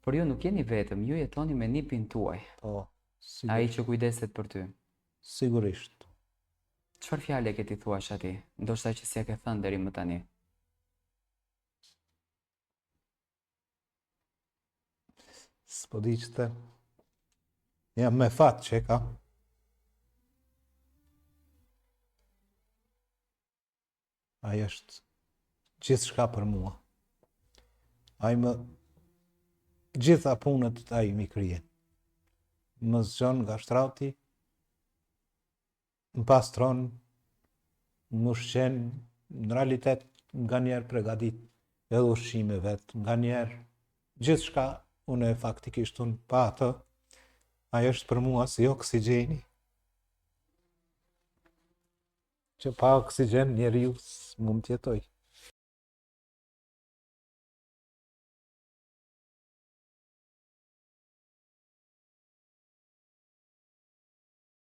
Por ju nuk jeni vetëm, ju jetoni me nipin tuaj, Po, ai që kujdeset për ty. sigurisht. Çfarë fjale ke ti thuash atij? Ndoshta që s'ja ke thënë deri më tani. S'po di që jam me fat që e kam. Ai është gjithë shka për mua. Ai më gjitha punët ai mi kryen. Më zgjon nga shtrati, më pastron, më ushqen, në realitet nga njerë pregadit edhe ushqime vetë, nga njerë gjithë shka unë e faktikisht unë pa atë, ai është për mua si oksigeni. Që pa oksigjen njeriu s'mund t'jetoj.